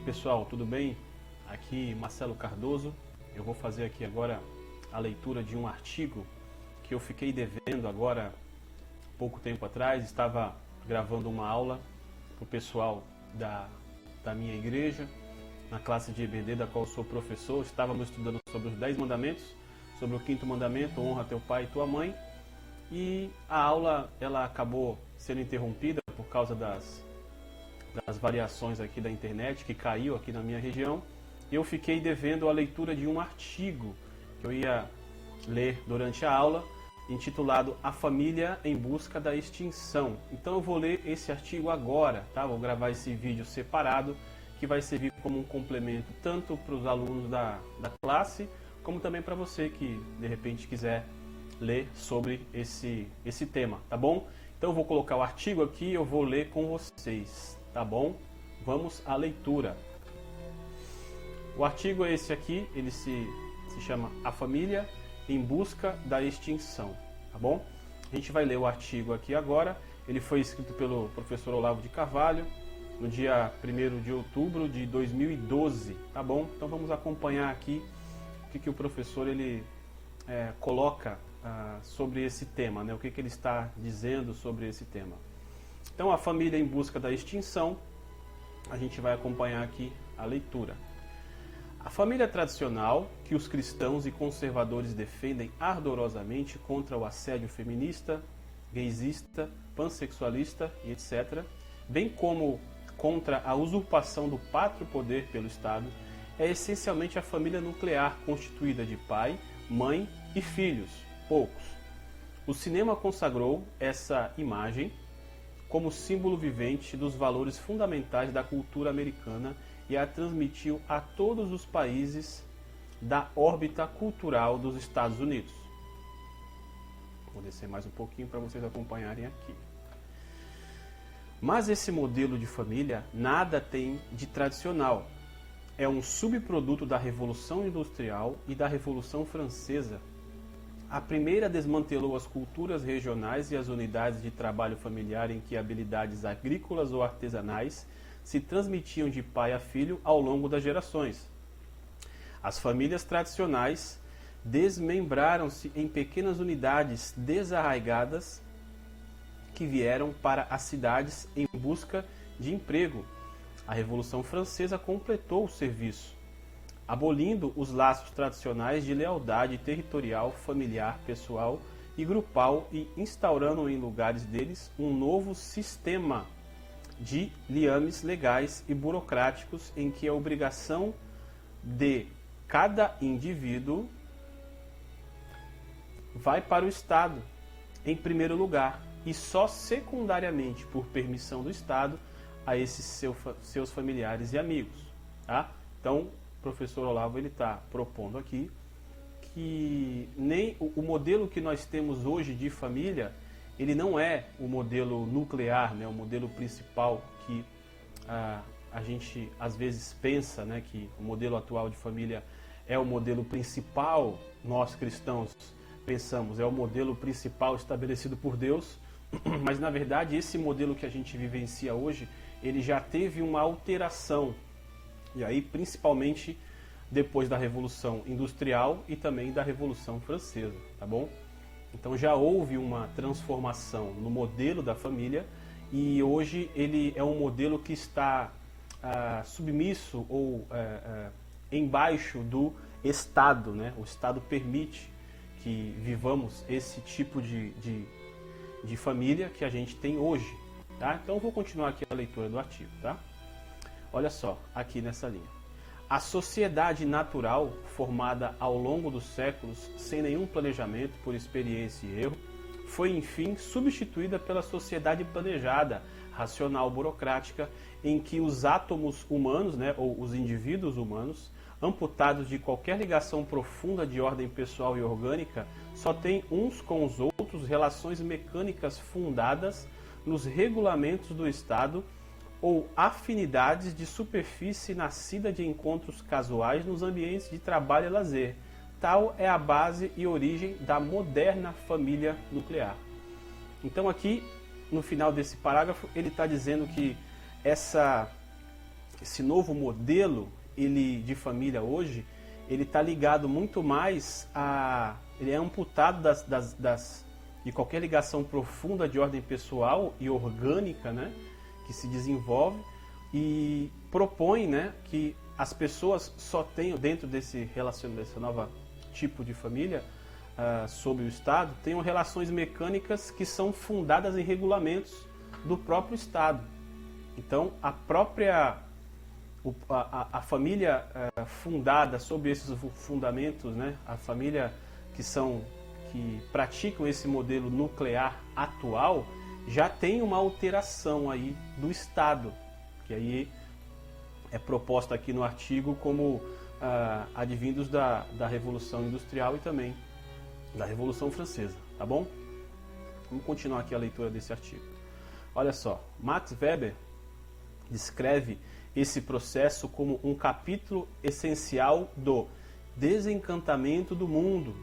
pessoal, tudo bem? Aqui Marcelo Cardoso. Eu vou fazer aqui agora a leitura de um artigo que eu fiquei devendo agora pouco tempo atrás. Estava gravando uma aula para o pessoal da minha igreja, na classe de EBD, da qual eu sou professor. Estávamos estudando sobre os 10 mandamentos, sobre o 5º mandamento, honra teu pai e tua mãe. E a aula ela acabou sendo interrompida por causa das variações aqui da internet, que caiu aqui na minha região. Eu fiquei devendo a leitura de um artigo que eu ia ler durante a aula, intitulado A Família em Busca da Extinção. Então eu vou ler esse artigo agora, tá? Vou gravar esse vídeo separado, que vai servir como um complemento tanto para os alunos da classe, como também para você que de repente quiser ler sobre esse tema, tá bom? Então eu vou colocar o artigo aqui e eu vou ler com vocês, tá bom? Vamos à leitura. O artigo é esse aqui, ele se chama A Família em Busca da Extinção, tá bom? A gente vai ler o artigo aqui agora. Ele foi escrito pelo professor Olavo de Carvalho no dia 1º de outubro de 2012, tá bom? Então vamos acompanhar aqui o que o professor ele coloca sobre esse tema, né? O que ele está dizendo sobre esse tema. Então, a família em busca da extinção, a gente vai acompanhar aqui a leitura. A família tradicional, que os cristãos e conservadores defendem ardorosamente contra o assédio feminista, gaysista, pansexualista e etc., bem como contra a usurpação do pátrio poder pelo Estado, é essencialmente a família nuclear constituída de pai, mãe e filhos, poucos. O cinema consagrou essa imagem como símbolo vivente dos valores fundamentais da cultura americana e a transmitiu a todos os países da órbita cultural dos Estados Unidos. Vou descer mais um pouquinho para vocês acompanharem aqui. Mas esse modelo de família nada tem de tradicional. É um subproduto da Revolução Industrial e da Revolução Francesa. A primeira desmantelou as culturas regionais e as unidades de trabalho familiar em que habilidades agrícolas ou artesanais se transmitiam de pai a filho ao longo das gerações. As famílias tradicionais desmembraram-se em pequenas unidades desarraigadas que vieram para as cidades em busca de emprego. A Revolução Francesa completou o serviço, abolindo os laços tradicionais de lealdade territorial, familiar, pessoal e grupal e instaurando em lugares deles um novo sistema de liames legais e burocráticos em que a obrigação de cada indivíduo vai para o Estado, em primeiro lugar, e só secundariamente, por permissão do Estado, a esses seus familiares e amigos, tá? Então, o professor Olavo ele está propondo aqui que nem o modelo que nós temos hoje de família, ele não é o modelo nuclear, né? O modelo principal que a gente às vezes pensa, né? Que o modelo atual de família é o modelo principal, nós cristãos pensamos, é o modelo principal estabelecido por Deus, mas na verdade esse modelo que a gente vivencia hoje, ele já teve uma alteração, e aí principalmente depois da Revolução Industrial e também da Revolução Francesa, tá bom? Então já houve uma transformação no modelo da família e hoje ele é um modelo que está submisso ou embaixo do Estado, né? O Estado permite que vivamos esse tipo de família que a gente tem hoje, tá? Então eu vou continuar aqui a leitura do artigo, tá? Olha só, aqui nessa linha. A sociedade natural, formada ao longo dos séculos, sem nenhum planejamento, por experiência e erro, foi enfim substituída pela sociedade planejada, racional, burocrática, em que os átomos humanos, né, ou os indivíduos humanos, amputados de qualquer ligação profunda de ordem pessoal e orgânica, só têm uns com os outros relações mecânicas fundadas nos regulamentos do Estado ou afinidades de superfície nascida de encontros casuais nos ambientes de trabalho e lazer. Tal é a base e origem da moderna família nuclear. Então aqui, no final desse parágrafo, ele está dizendo que essa esse novo modelo de família hoje, ele está ligado muito mais ele é amputado de qualquer ligação profunda de ordem pessoal e orgânica, né, que se desenvolve, e propõe, né, que as pessoas só tenham, dentro desse novo tipo de família, sob o Estado, tenham relações mecânicas que são fundadas em regulamentos do próprio Estado. Então, a família fundada sob esses fundamentos, né, a família que praticam esse modelo nuclear atual, já tem uma alteração aí do Estado, que aí é proposta aqui no artigo como advindos da Revolução Industrial e também da Revolução Francesa, tá bom? Vamos continuar aqui a leitura desse artigo. Olha só, Max Weber descreve esse processo como um capítulo essencial do desencantamento do mundo,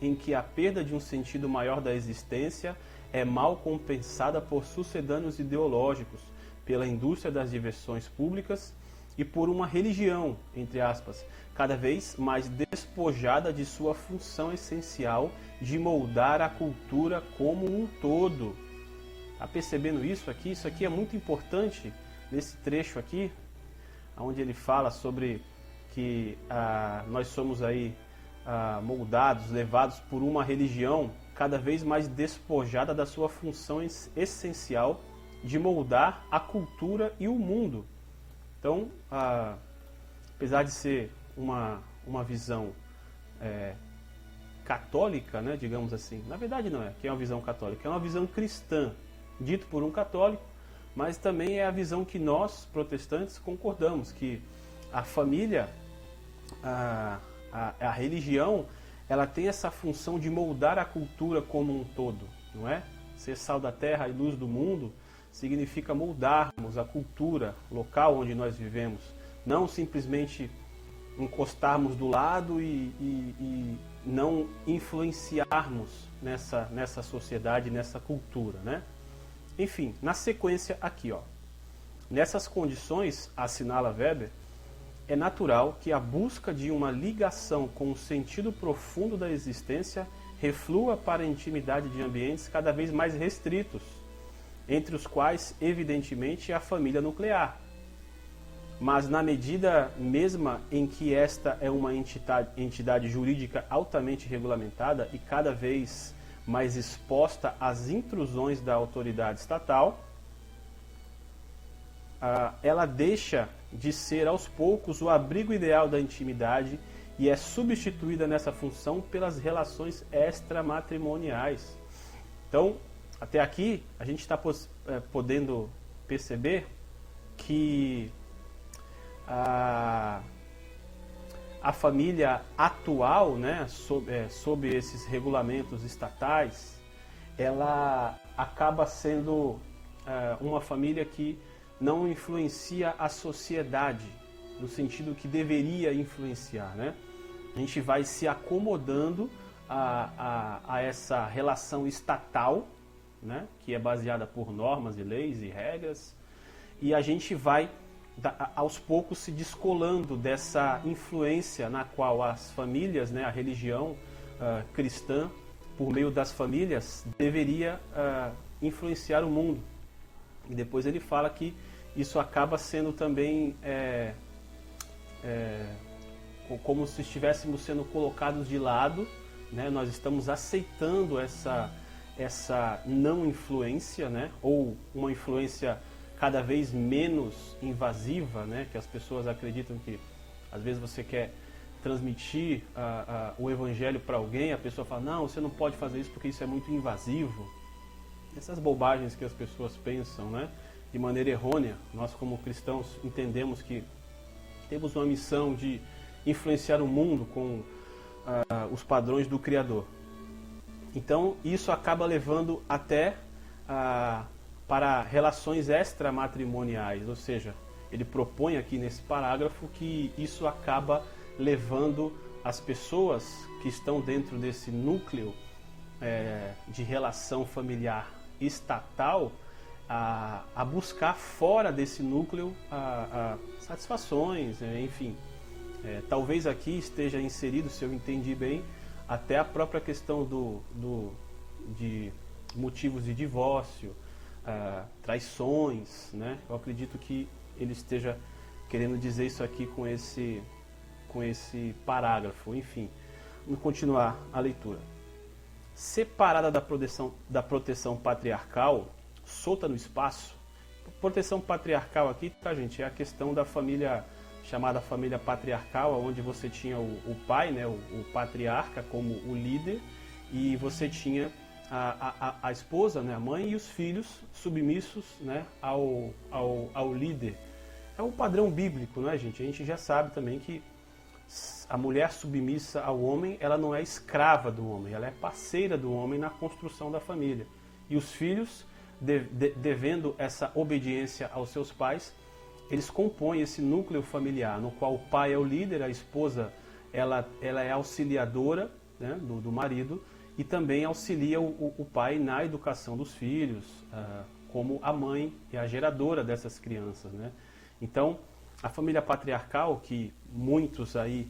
em que a perda de um sentido maior da existência é mal compensada por sucedâneos ideológicos, pela indústria das diversões públicas e por uma religião, entre aspas, cada vez mais despojada de sua função essencial de moldar a cultura como um todo. Tá percebendo isso aqui? Isso aqui é muito importante nesse trecho aqui, onde ele fala sobre que nós somos aí moldados, levados por uma religião cada vez mais despojada da sua função essencial de moldar a cultura e o mundo. Então, apesar de ser uma visão católica, né, digamos assim, na verdade não é que é uma visão católica, é uma visão cristã, dito por um católico, mas também é a visão que nós, protestantes, concordamos, que a família, a religião, ela tem essa função de moldar a cultura como um todo, não é? Ser sal da terra e luz do mundo significa moldarmos a cultura local onde nós vivemos, não simplesmente encostarmos do lado e não influenciarmos nessa sociedade, nessa cultura, né? Enfim, na sequência aqui, ó. Nessas condições, assinala Weber, é natural que a busca de uma ligação com o sentido profundo da existência reflua para a intimidade de ambientes cada vez mais restritos, entre os quais, evidentemente, a família nuclear. Mas na medida mesma em que esta é uma entidade jurídica altamente regulamentada e cada vez mais exposta às intrusões da autoridade estatal, ela deixa de ser aos poucos o abrigo ideal da intimidade e é substituída nessa função pelas relações extramatrimoniais. Então, até aqui, a gente está podendo perceber que a família atual, né, sob esses regulamentos estatais, ela acaba sendo uma família que não influencia a sociedade no sentido que deveria influenciar, né? A gente vai se acomodando a essa relação estatal, né, que é baseada por normas e leis e regras, e a gente vai aos poucos se descolando dessa influência na qual as famílias, né, a religião cristã, por meio das famílias, deveria influenciar o mundo. E depois ele fala que isso acaba sendo também como se estivéssemos sendo colocados de lado, né? Nós estamos aceitando essa não influência, né? Ou uma influência cada vez menos invasiva, né? Que as pessoas acreditam que às vezes você quer transmitir o evangelho para alguém, a pessoa fala, não, você não pode fazer isso porque isso é muito invasivo. Essas bobagens que as pessoas pensam, né? De maneira errônea. Nós, como cristãos, entendemos que temos uma missão de influenciar o mundo com os padrões do Criador. Então, isso acaba levando até para relações extramatrimoniais, ou seja, ele propõe aqui nesse parágrafo que isso acaba levando as pessoas que estão dentro desse núcleo de relação familiar estatal, a buscar fora desse núcleo satisfações, enfim. Talvez aqui esteja inserido, se eu entendi bem, até a própria questão de motivos de divórcio, traições, né? Eu acredito que ele esteja querendo dizer isso aqui com esse parágrafo. Enfim, vamos continuar a leitura. Separada da proteção patriarcal, solta no espaço. Proteção patriarcal aqui, tá, gente? É a questão da família, chamada família patriarcal, onde você tinha o pai, né, o patriarca como o líder, e você tinha a esposa, né, a mãe, e os filhos submissos, né, ao líder. É um padrão bíblico, né, gente? A gente já sabe também que a mulher submissa ao homem, ela não é escrava do homem, ela é parceira do homem na construção da família. E os filhos, devendo essa obediência aos seus pais, eles compõem esse núcleo familiar, no qual o pai é o líder, a esposa ela é auxiliadora, né, do marido, e também auxilia o pai na educação dos filhos, como a mãe é a geradora dessas crianças, né? Então, a família patriarcal, que muitos aí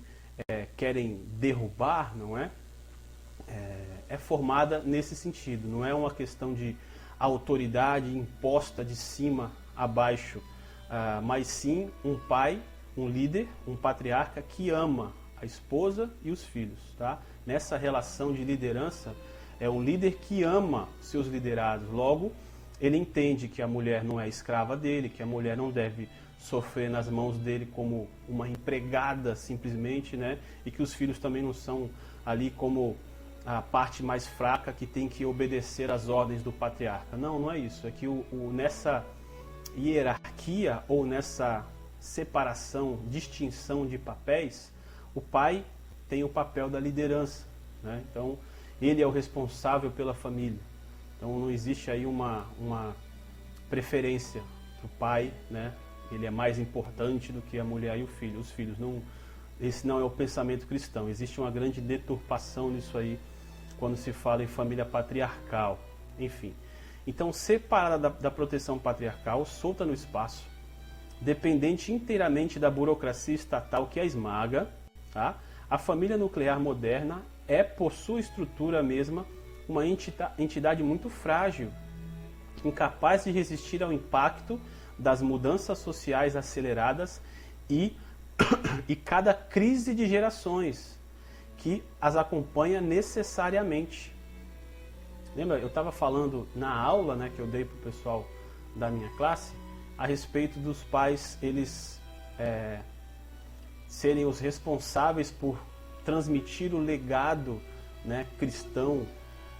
querem derrubar, não é? É formada nesse sentido. Não é uma questão de autoridade imposta de cima a baixo, mas sim um pai, um líder, um patriarca que ama a esposa e os filhos, tá? Nessa relação de liderança, é um líder que ama seus liderados. Logo, ele entende que a mulher não é escrava dele, que a mulher não deve sofrer nas mãos dele como uma empregada simplesmente, né? E que os filhos também não são ali como a parte mais fraca que tem que obedecer às ordens do patriarca. Não, não é isso. É que nessa hierarquia ou nessa separação, distinção de papéis, o pai tem o papel da liderança, né? Então, ele é o responsável pela família. Então, não existe aí uma preferência para o pai, né? Ele é mais importante do que a mulher e o filho. Os filhos não... Esse não é o pensamento cristão. Existe uma grande deturpação nisso aí quando se fala em família patriarcal. Enfim. Então, separada da proteção patriarcal, solta no espaço, dependente inteiramente da burocracia estatal que a esmaga, tá? A família nuclear moderna é, por sua estrutura mesma, uma entidade muito frágil, incapaz de resistir ao impacto das mudanças sociais aceleradas e cada crise de gerações que as acompanha necessariamente. Lembra, eu estava falando na aula, né, que eu dei para o pessoal da minha classe, a respeito dos pais, eles serem os responsáveis por transmitir o legado, né, cristão,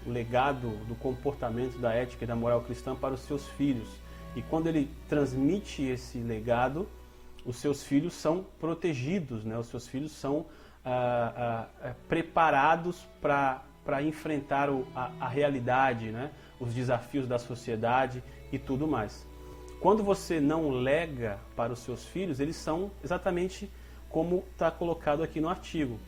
o legado do comportamento, da ética e da moral cristã para os seus filhos. E quando ele transmite esse legado, os seus filhos são protegidos, né? Os seus filhos são preparados para enfrentar a realidade, né? Os desafios da sociedade e tudo mais. Quando você não lega para os seus filhos, eles são exatamente como está colocado aqui no artigo.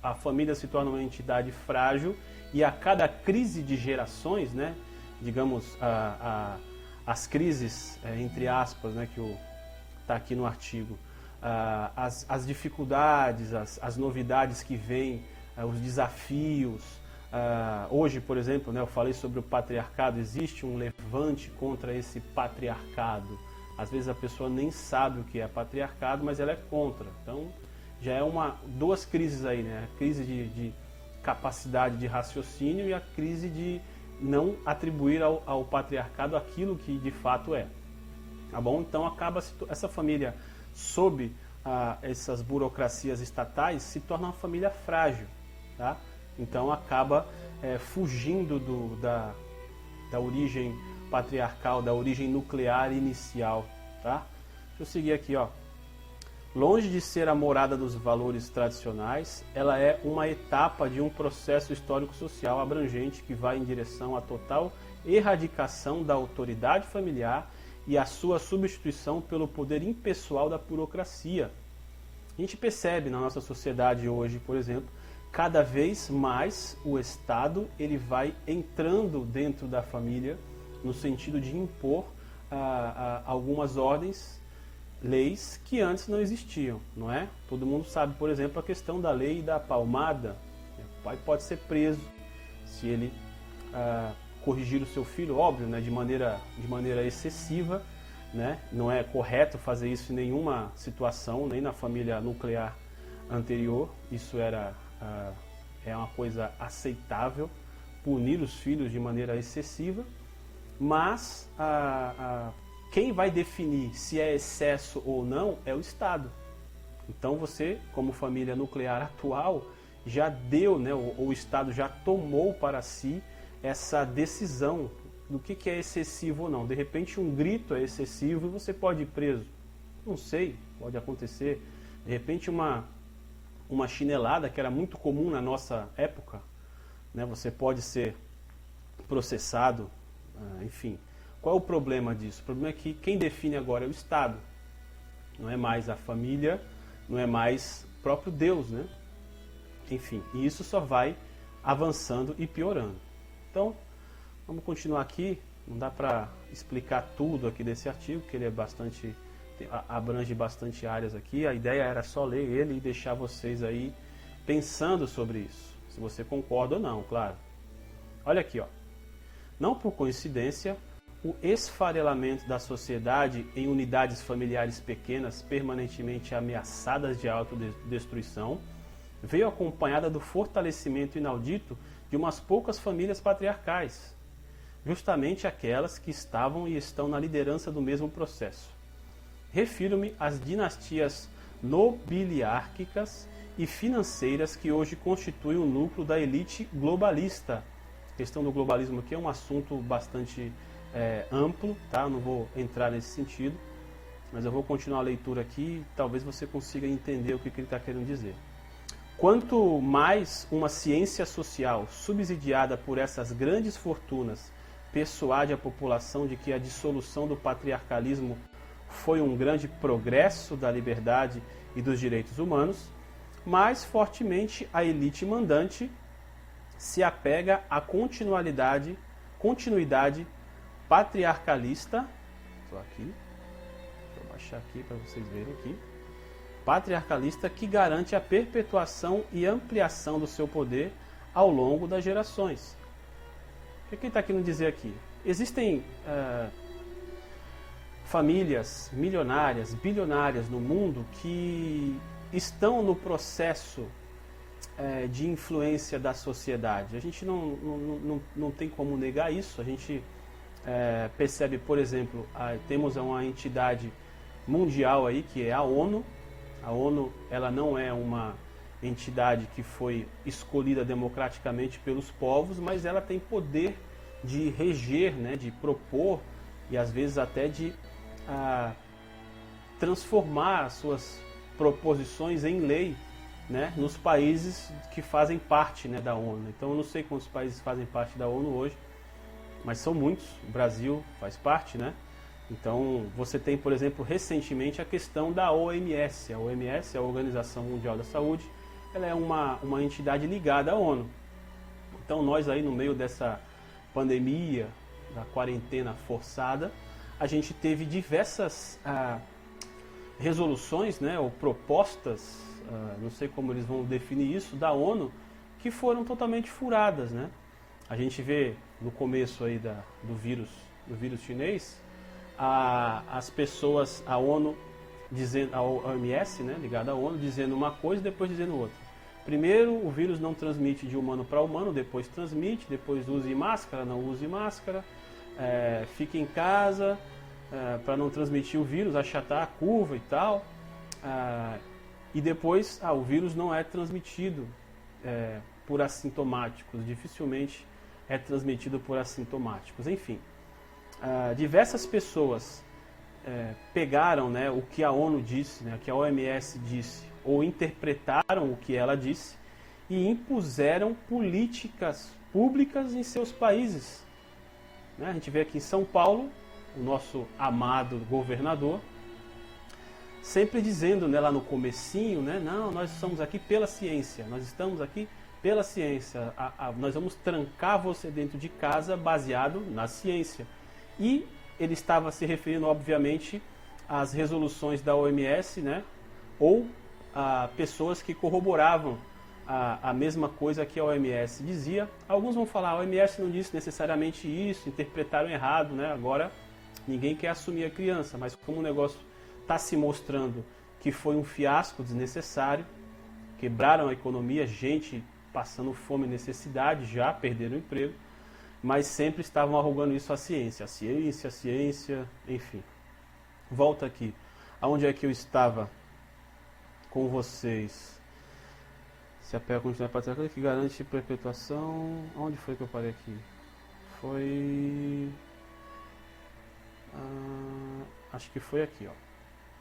A família se torna uma entidade frágil e a cada crise de gerações, né? Digamos, as crises, entre aspas, né, que está aqui no artigo, as dificuldades, as novidades que vêm, os desafios. Hoje, por exemplo, né, eu falei sobre o patriarcado, existe um levante contra esse patriarcado. Às vezes a pessoa nem sabe o que é patriarcado, mas ela é contra. Então, já é duas crises aí, né? A crise de capacidade de raciocínio e a crise de não atribuir ao patriarcado aquilo que de fato é. Tá bom? Então acaba essa família sob essas burocracias estatais se torna uma família frágil, tá? Então acaba fugindo da origem patriarcal, da origem nuclear inicial, tá? Deixa eu seguir aqui, ó. Longe de ser a morada dos valores tradicionais, ela é uma etapa de um processo histórico-social abrangente que vai em direção à total erradicação da autoridade familiar e a sua substituição pelo poder impessoal da burocracia. A gente percebe na nossa sociedade hoje, por exemplo, cada vez mais o Estado ele vai entrando dentro da família no sentido de impor algumas ordens, leis que antes não existiam, não é? Todo mundo sabe, por exemplo, a questão da lei da palmada. O pai pode ser preso se ele corrigir o seu filho, óbvio, né, de maneira excessiva, né? Não é correto fazer isso em nenhuma situação, nem na família nuclear anterior. Isso é uma coisa aceitável, punir os filhos de maneira excessiva, mas quem vai definir se é excesso ou não é o Estado. Então você, como família nuclear atual, já deu, né, o Estado já tomou para si essa decisão do que é excessivo ou não. De repente um grito é excessivo e você pode ir preso. Não sei, pode acontecer. De repente uma chinelada, que era muito comum na nossa época, né, você pode ser processado, enfim. Qual é o problema disso? O problema é que quem define agora é o Estado. Não é mais a família, não é mais o próprio Deus, né? Enfim, e isso só vai avançando e piorando. Então, vamos continuar aqui. Não dá para explicar tudo aqui desse artigo, que ele abrange bastante áreas aqui. A ideia era só ler ele e deixar vocês aí pensando sobre isso. Se você concorda ou não, claro. Olha aqui, ó. Não por coincidência, o esfarelamento da sociedade em unidades familiares pequenas, permanentemente ameaçadas de autodestruição, veio acompanhada do fortalecimento inaudito de umas poucas famílias patriarcais, justamente aquelas que estavam e estão na liderança do mesmo processo. Refiro-me às dinastias nobiliárquicas e financeiras que hoje constituem o núcleo da elite globalista. A questão do globalismo aqui é um assunto bastante amplo, tá? Eu não vou entrar nesse sentido, mas eu vou continuar a leitura aqui e talvez você consiga entender o que ele está querendo dizer. Quanto mais uma ciência social subsidiada por essas grandes fortunas persuade a população de que a dissolução do patriarcalismo foi um grande progresso da liberdade e dos direitos humanos, mais fortemente a elite mandante se apega à continuidade patriarcalista. Só aqui, deixa eu baixar aqui para vocês verem aqui. Patriarcalista que garante a perpetuação e ampliação do seu poder ao longo das gerações. O que ele está querendo dizer aqui? Existem famílias milionárias, bilionárias no mundo que estão no processo de influência da sociedade. A gente não tem como negar isso. A gente percebe, por exemplo, temos uma entidade mundial aí que é a ONU. A ONU, ela não é uma entidade que foi escolhida democraticamente pelos povos, mas ela tem poder de reger, né, de propor e às vezes até de transformar as suas proposições em lei, né, nos países que fazem parte, né, da ONU. Então eu não sei quantos países fazem parte da ONU hoje, mas são muitos. O Brasil faz parte, né? Então, você tem, por exemplo, recentemente a questão da OMS. A OMS, a Organização Mundial da Saúde, ela é uma entidade ligada à ONU. Então, nós aí no meio dessa pandemia, da quarentena forçada, a gente teve diversas resoluções, né, ou propostas, não sei como eles vão definir isso, da ONU, que foram totalmente furadas, né? A gente vê no começo aí do vírus chinês, as pessoas, a ONU, a OMS, né, ligada à ONU, dizendo uma coisa e depois dizendo outra. Primeiro, o vírus não transmite de humano para humano, depois transmite, depois use máscara, não use máscara, fique em casa para não transmitir o vírus, achatar a curva e tal. E depois, o vírus não é transmitido por assintomáticos, dificilmente é transmitido por assintomáticos. Enfim, diversas pessoas pegaram, né, o que a ONU disse, né, o que a OMS disse, ou interpretaram o que ela disse e impuseram políticas públicas em seus países. Né? A gente vê aqui em São Paulo, o nosso amado governador, sempre dizendo, né, lá no comecinho, né, não, nós estamos aqui pela ciência, nós estamos aqui pela ciência, nós vamos trancar você dentro de casa baseado na ciência. E ele estava se referindo, obviamente, às resoluções da OMS, né? Ou a pessoas que corroboravam a mesma coisa que a OMS dizia. Alguns vão falar, a OMS não disse necessariamente isso, interpretaram errado, né? Agora ninguém quer assumir a criança, mas como o negócio está se mostrando que foi um fiasco desnecessário, quebraram a economia, gente passando fome e necessidade, já perderam o emprego, mas sempre estavam arrogando isso à ciência, enfim. Volta aqui, aonde é que eu estava com vocês? Se a pé continuar patriarcal, que garante perpetuação. Onde foi que eu parei aqui? Foi... acho que foi aqui, ó.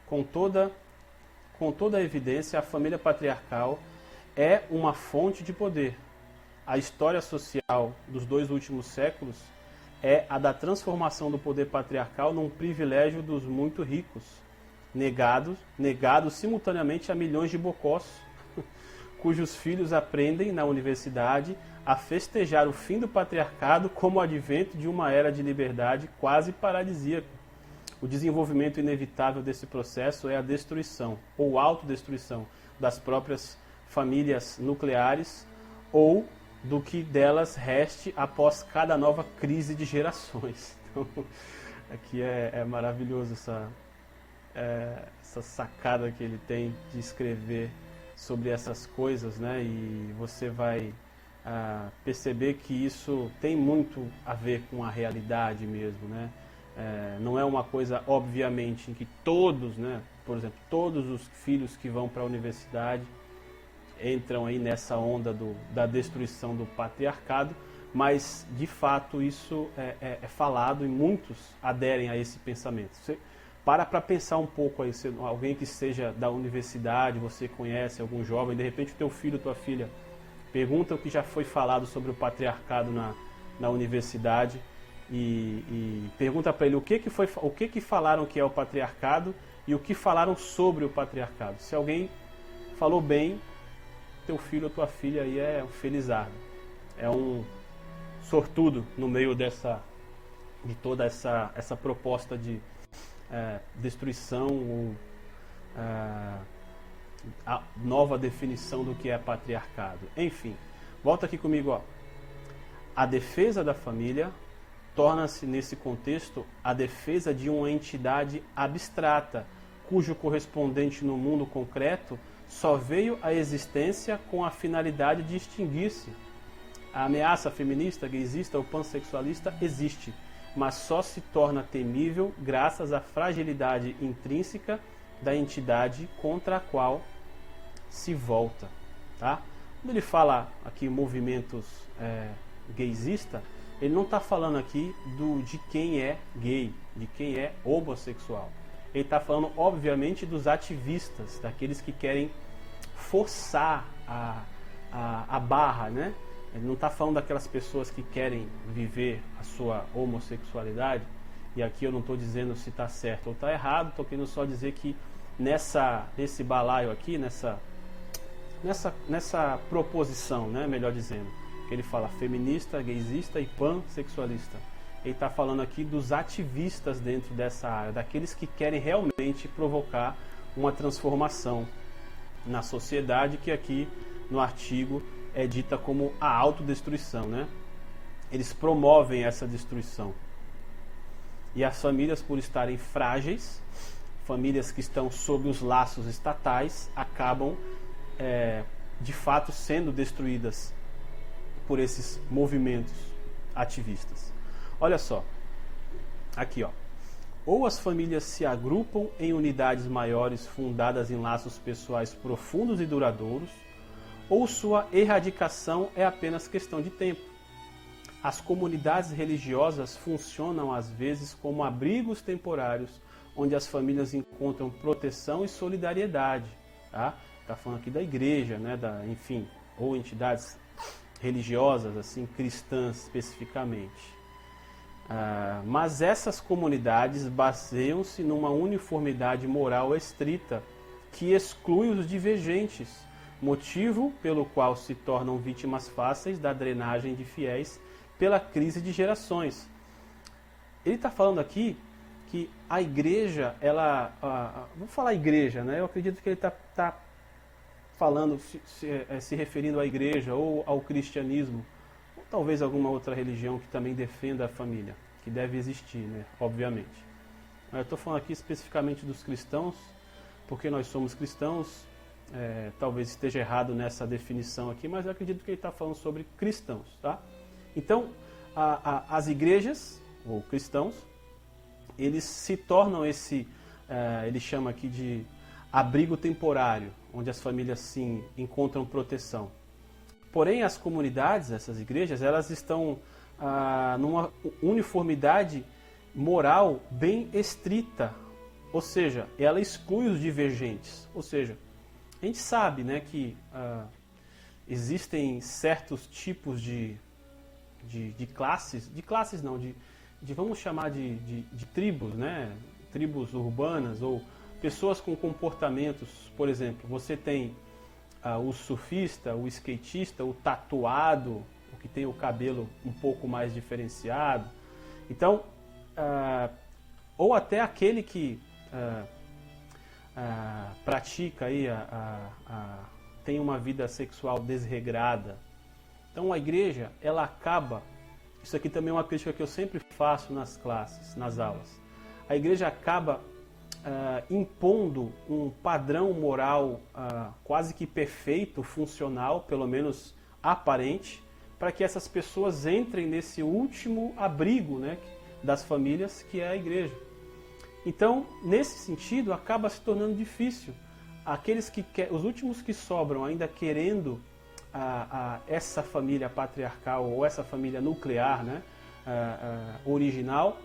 Com toda a evidência, a família patriarcal é uma fonte de poder. A história social dos 2 últimos séculos é a da transformação do poder patriarcal num privilégio dos muito ricos, negado simultaneamente a milhões de bocós, cujos filhos aprendem na universidade a festejar o fim do patriarcado como o advento de uma era de liberdade quase paradisíaca. O desenvolvimento inevitável desse processo é a destruição ou autodestruição das próprias famílias nucleares ou do que delas reste após cada nova crise de gerações. Então, aqui é maravilhoso essa sacada que ele tem de escrever sobre essas coisas, né? E você vai perceber que isso tem muito a ver com a realidade mesmo, né? Não é uma coisa, obviamente, em que todos, né? Por exemplo, todos os filhos que vão para a universidade entram aí nessa onda da destruição do patriarcado, mas de fato isso é falado e muitos aderem a esse pensamento. Você para pensar um pouco aí, alguém que seja da universidade, você conhece algum jovem, de repente o teu filho, tua filha, pergunta o que já foi falado sobre o patriarcado na universidade e pergunta para ele o que falaram que é o patriarcado e o que falaram sobre o patriarcado. Se alguém falou bem, teu filho ou tua filha aí é um felizardo, é um sortudo no meio de toda essa proposta de destruição ou a nova definição do que é patriarcado. Enfim, volta aqui comigo, ó. A defesa da família torna-se nesse contexto a defesa de uma entidade abstrata, cujo correspondente no mundo concreto só veio à existência com a finalidade de extinguir-se. A ameaça feminista, gaysista ou pansexualista existe, mas só se torna temível graças à fragilidade intrínseca da entidade contra a qual se volta. Tá? Quando ele fala aqui movimentos gaysista, ele não está falando aqui de quem é gay, de quem é homossexual. Ele está falando, obviamente, dos ativistas, daqueles que querem forçar a barra, né? Ele não está falando daquelas pessoas que querem viver a sua homossexualidade, e aqui eu não estou dizendo se está certo ou está errado, estou querendo só dizer que nesse balaio aqui, nessa proposição, né, melhor dizendo, que ele fala feminista, gaysista e pansexualista. Ele está falando aqui dos ativistas dentro dessa área, daqueles que querem realmente provocar uma transformação na sociedade, que aqui no artigo é dita como a autodestruição, né? Eles promovem essa destruição. E as famílias, por estarem frágeis, famílias que estão sob os laços estatais, acabam, de fato, sendo destruídas por esses movimentos ativistas. Olha só, aqui, ó. Ou as famílias se agrupam em unidades maiores fundadas em laços pessoais profundos e duradouros, ou sua erradicação é apenas questão de tempo. As comunidades religiosas funcionam às vezes como abrigos temporários, onde as famílias encontram proteção e solidariedade. Tá? Tá falando aqui da igreja, né? Enfim, ou entidades religiosas, assim, cristãs especificamente. Mas essas comunidades baseiam-se numa uniformidade moral estrita que exclui os divergentes, motivo pelo qual se tornam vítimas fáceis da drenagem de fiéis pela crise de gerações. ele está falando aqui que a igreja, vou falar igreja, né? Eu acredito que ele está falando, se referindo à igreja ou ao cristianismo, ou talvez alguma outra religião que também defenda a família, que deve existir, né? Obviamente. Mas eu estou falando aqui especificamente dos cristãos, porque nós somos cristãos. Talvez esteja errado nessa definição aqui, mas eu acredito que ele está falando sobre cristãos, tá? Então, as igrejas, ou cristãos, eles se tornam ele chama aqui de abrigo temporário, onde as famílias sim encontram proteção. Porém, as comunidades, essas igrejas, elas estão numa uniformidade moral bem estrita, ou seja, ela exclui os divergentes, ou seja, a gente sabe, né, que existem certos tipos de classes não, vamos chamar de tribos, né, tribos urbanas ou pessoas com comportamentos. Por exemplo, você tem o surfista, o skatista, o tatuado, o que tem o cabelo um pouco mais diferenciado. Então, ou até aquele que pratica aí, tem uma vida sexual desregrada. Então a igreja, ela acaba, isso aqui também é uma crítica que eu sempre faço nas classes, nas aulas, a igreja acaba impondo um padrão moral quase que perfeito, funcional, pelo menos aparente, para que essas pessoas entrem nesse último abrigo, né, das famílias, que é a igreja. Então, nesse sentido, acaba se tornando difícil. Os últimos que sobram ainda querendo essa família patriarcal ou essa família nuclear, né, original,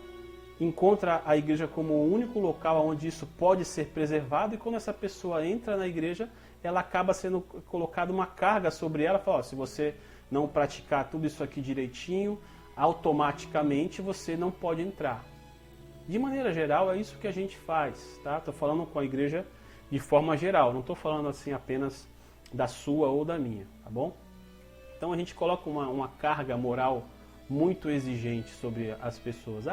encontra a igreja como o único local onde isso pode ser preservado, e quando essa pessoa entra na igreja, ela acaba sendo colocada uma carga sobre ela, fala, se você não praticar tudo isso aqui direitinho, automaticamente você não pode entrar. De maneira geral, é isso que a gente faz, tá? Estou falando com a igreja de forma geral, não estou falando assim apenas da sua ou da minha, tá bom? Então a gente coloca uma carga moral muito exigente sobre as pessoas.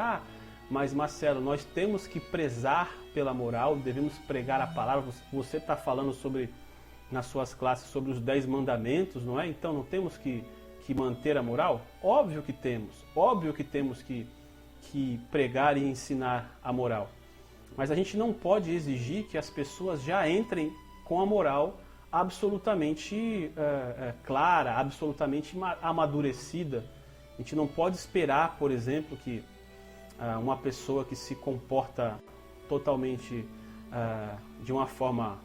Mas Marcelo, nós temos que prezar pela moral, devemos pregar a palavra. Você está falando nas suas classes sobre os 10 mandamentos, não é? Então não temos que manter a moral? Óbvio que temos que pregar e ensinar a moral. Mas a gente não pode exigir que as pessoas já entrem com a moral absolutamente clara, absolutamente amadurecida. A gente não pode esperar, por exemplo, que uma pessoa que se comporta totalmente de uma forma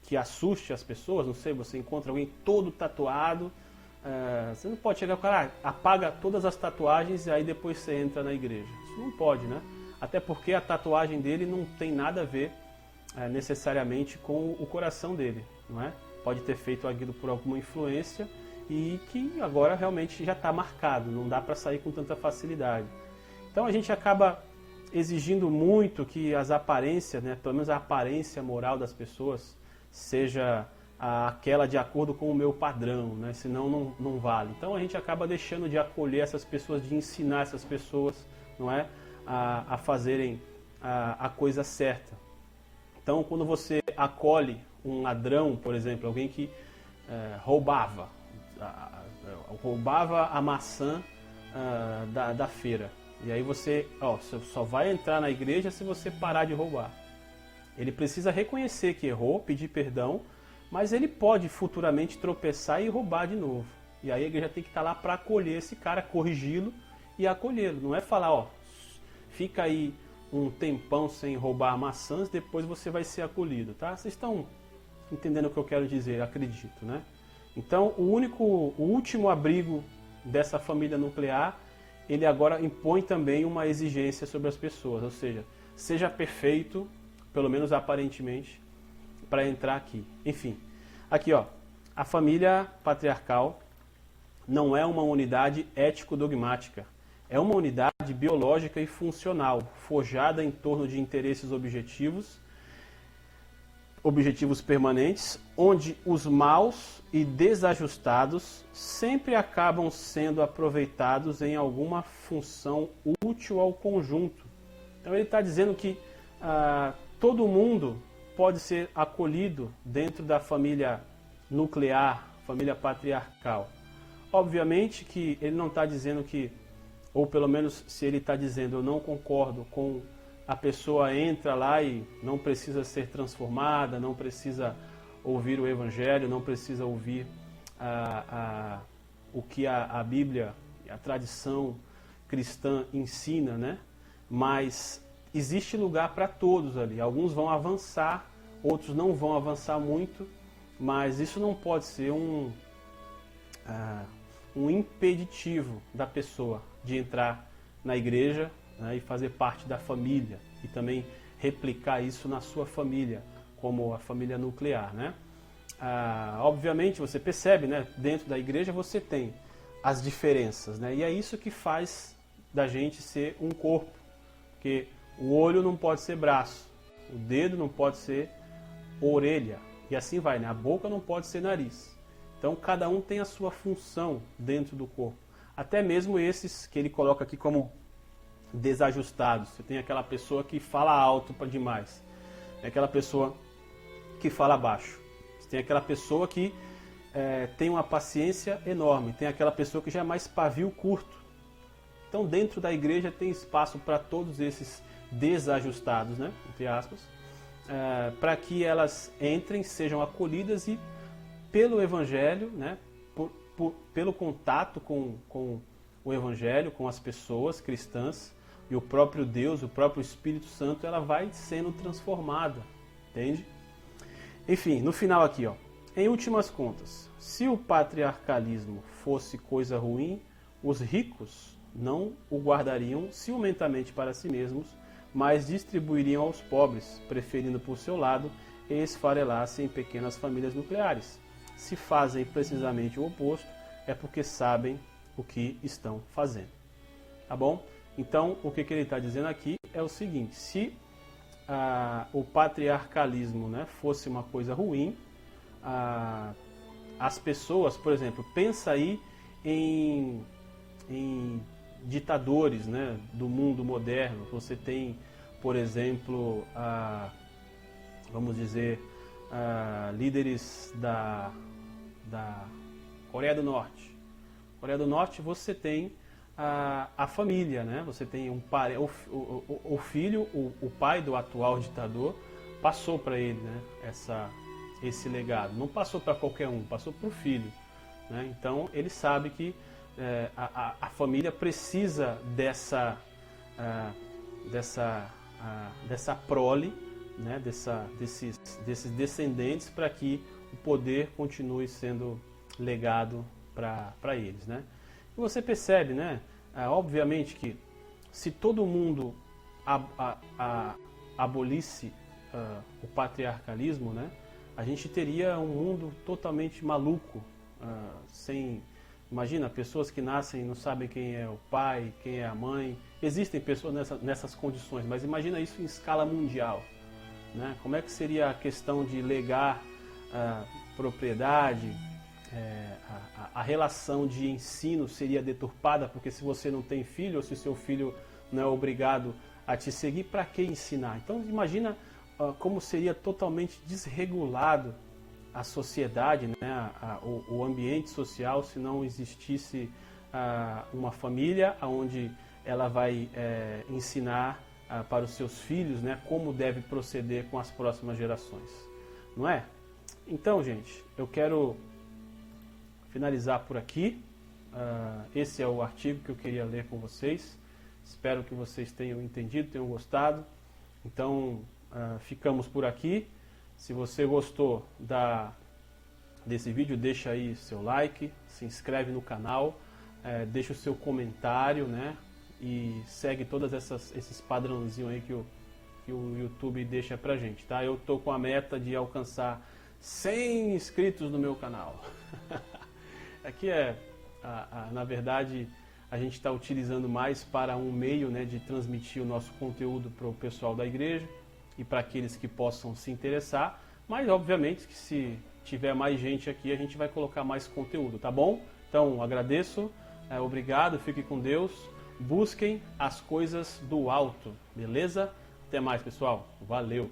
que assuste as pessoas, não sei, você encontra alguém todo tatuado, você não pode chegar com o cara, apaga todas as tatuagens e aí depois você entra na igreja. Isso não pode, né? Até porque a tatuagem dele não tem nada a ver necessariamente com o coração dele, não é? Pode ter feito aquilo por alguma influência e que agora realmente já está marcado, não dá para sair com tanta facilidade. Então a gente acaba exigindo muito que as aparências, né, pelo menos a aparência moral das pessoas, seja aquela de acordo com o meu padrão, né? Senão não vale. Então a gente acaba deixando de acolher essas pessoas, de ensinar essas pessoas, não é, a fazerem a coisa certa. Então quando você acolhe um ladrão, por exemplo, alguém que roubava a maçã da feira, e aí você só vai entrar na igreja se você parar de roubar. Ele precisa reconhecer que errou, pedir perdão, mas ele pode futuramente tropeçar e roubar de novo. E aí a igreja tem que estar lá para acolher esse cara, corrigi-lo e acolhê-lo. Não é falar, fica aí um tempão sem roubar maçãs, depois você vai ser acolhido, tá? Vocês estão entendendo o que eu quero dizer, acredito, né? Então, o último abrigo dessa família nuclear, ele agora impõe também uma exigência sobre as pessoas, ou seja perfeito, pelo menos aparentemente, para entrar aqui. Enfim, aqui a família patriarcal não é uma unidade ético-dogmática, é uma unidade biológica e funcional, forjada em torno de interesses objetivos, objetivos permanentes, onde os maus e desajustados sempre acabam sendo aproveitados em alguma função útil ao conjunto. Então ele está dizendo que todo mundo pode ser acolhido dentro da família nuclear, família patriarcal. Obviamente que ele não está dizendo que, ou pelo menos se ele está dizendo eu não concordo com a pessoa entra lá e não precisa ser transformada, não precisa ouvir o Evangelho, não precisa ouvir o que a Bíblia, a tradição cristã ensina, né? Mas existe lugar para todos ali. Alguns vão avançar, outros não vão avançar muito, mas isso não pode ser um impeditivo da pessoa de entrar na igreja, né, e fazer parte da família e também replicar isso na sua família, como a família nuclear, né? Obviamente você percebe, né, dentro da igreja você tem as diferenças, né? E é isso que faz da gente ser um corpo, porque o olho não pode ser braço, o dedo não pode ser orelha e assim vai, né? A boca não pode ser nariz. Então cada um tem a sua função dentro do corpo, até mesmo esses que ele coloca aqui como desajustados. Você tem aquela pessoa que fala alto para demais, tem aquela pessoa que fala baixo, você tem aquela pessoa que tem uma paciência enorme, tem aquela pessoa que já é mais pavio curto. Então dentro da igreja tem espaço para todos esses desajustados, né, entre aspas, para que elas entrem, sejam acolhidas e pelo Evangelho, né, pelo contato com o Evangelho, com as pessoas cristãs, e o próprio Deus, o próprio Espírito Santo, ela vai sendo transformada, entende? Enfim, no final aqui, ó, em últimas contas, se o patriarcalismo fosse coisa ruim, os ricos não o guardariam ciumentamente para si mesmos, mas distribuiriam aos pobres, preferindo por seu lado esfarelar-se em pequenas famílias nucleares. Se fazem precisamente o oposto, é porque sabem o que estão fazendo. Tá bom? Então, o que ele está dizendo aqui é o seguinte: se o patriarcalismo, né, fosse uma coisa ruim, as pessoas, por exemplo, pensa aí em ditadores, né, do mundo moderno. Você tem, por exemplo, vamos dizer, líderes da Coreia do Norte. Coreia do Norte você tem a família, né? Você tem o filho, o pai do atual ditador passou para ele, né, esse legado. Não passou para qualquer um, passou para o filho, né? Então ele sabe que a família precisa dessa prole, né, desses descendentes, para que o poder continue sendo legado para eles, né? E você percebe, né, obviamente que se todo mundo abolisse o patriarcalismo, né, a gente teria um mundo totalmente maluco, imagina, pessoas que nascem e não sabem quem é o pai, quem é a mãe. Existem pessoas nessas condições, mas imagina isso em escala mundial, né? Como é que seria a questão de legar propriedade? A relação de ensino seria deturpada, porque se você não tem filho, ou se seu filho não é obrigado a te seguir, para que ensinar? Então imagina como seria totalmente desregulado a sociedade, né, o ambiente social, se não existisse uma família onde ela vai ensinar para os seus filhos, né, como deve proceder com as próximas gerações, não é? Então, gente, eu quero finalizar por aqui. Esse é o artigo que eu queria ler com vocês. Espero que vocês tenham entendido, tenham gostado. Então, ficamos por aqui. Se você gostou desse vídeo, deixa aí seu like, se inscreve no canal, deixa o seu comentário, né? E segue todos esses padrãozinhos aí que o YouTube deixa pra gente, tá? Eu tô com a meta de alcançar 100 inscritos no meu canal. Aqui na verdade, a gente está utilizando mais para um meio, né, de transmitir o nosso conteúdo para o pessoal da igreja e para aqueles que possam se interessar, Mas, obviamente, que se tiver mais gente aqui, a gente vai colocar mais conteúdo, tá bom? Então, agradeço, obrigado, fique com Deus. Busquem as coisas do alto, beleza? Até mais, pessoal. Valeu!